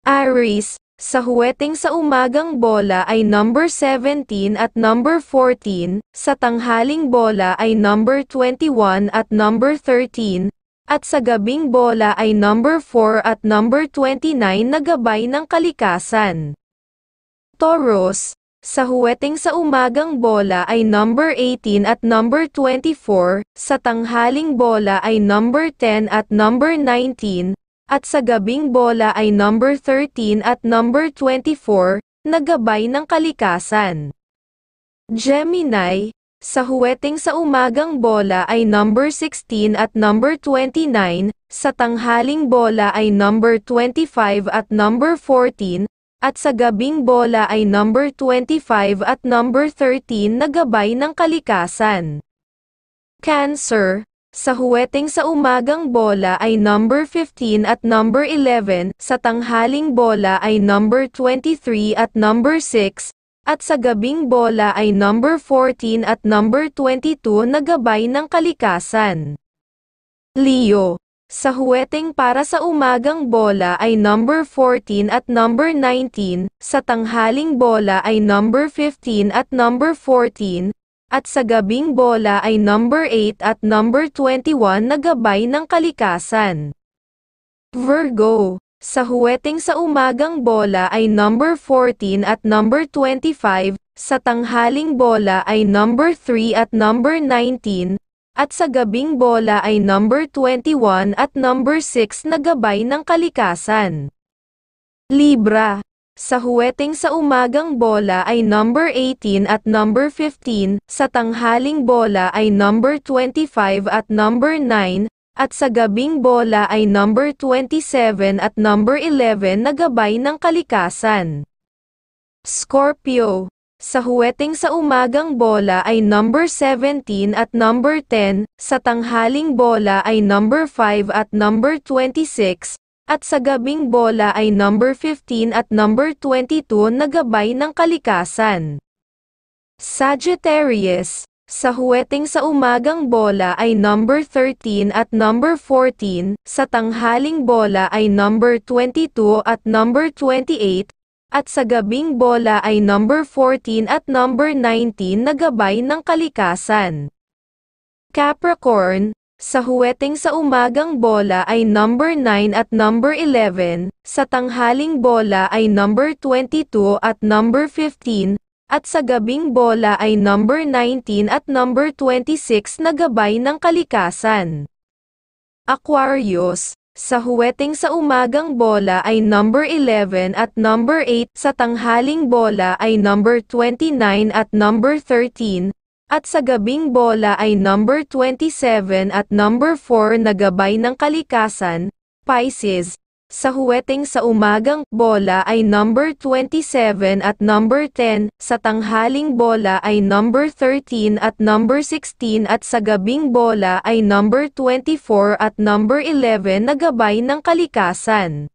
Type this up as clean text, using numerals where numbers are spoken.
Aries, sa huweteng sa umagang bola ay number 17 at number 14, sa tanghaling bola ay number 21 at number 13, at sa gabing bola ay number 4 at number 29 na gabay ng kalikasan. Taurus, sa huweteng sa umagang bola ay number 18 at number 24, sa tanghaling bola ay number 10 at number 19, at sa gabing bola ay number 13 at number 24, na gabay ng kalikasan. Gemini, sa huweteng sa umagang bola ay number 16 at number 29, sa tanghaling bola ay number 25 at number 14, at sa gabing bola ay number 25 at number 13 na gabay ng kalikasan. Cancer, sa huweteng sa umagang bola ay number 15 at number 11, sa tanghaling bola ay number 23 at number 6, at sa gabing bola ay number 14 at number 22 na gabay ng kalikasan. Leo, sa huweteng para sa umagang bola ay number 14 at number 19, sa tanghaling bola ay number 15 at number 14, at sa gabing bola ay number 8 at number 21 na gabay ng kalikasan. Virgo, sa huweteng sa umagang bola ay number 14 at number 25, sa tanghaling bola ay number 3 at number 19, at sa gabing bola ay number 21 at number 6 na gabay ng kalikasan. Libra, sa huweteng sa umagang bola ay number 18 at number 15, sa tanghaling bola ay number 25 at number 9, at sa gabing bola ay number 27 at number 11 na gabay ng kalikasan. Scorpio, sa huweteng sa umagang bola ay number 17 at number 10, sa tanghaling bola ay number 5 at number 26, at sa gabing bola ay number 15 at number 22 na gabay ng kalikasan. Sagittarius, sa huweteng sa umagang bola ay number 13 at number 14, sa tanghaling bola ay number 22 at number 28, at sa gabing bola ay number 14 at number 19 na gabay ng kalikasan. Capricorn, sa huweteng sa umagang bola ay number 9 at number 11, sa tanghaling bola ay number 22 at number 15, at sa gabing bola ay number 19 at number 26 na gabay ng kalikasan. Aquarius, sa huweteng sa umagang bola ay number 11 at number 8, sa tanghaling bola ay number 29 at number 13, at sa gabing bola ay number 27 at number 4 na gabay ng kalikasan. Pisces, sa huweteng sa umagang bola ay number 27 at number 10, sa tanghaling bola ay number 13 at number 16 at sa gabing bola ay number 24 at number 11 na gabay ng kalikasan.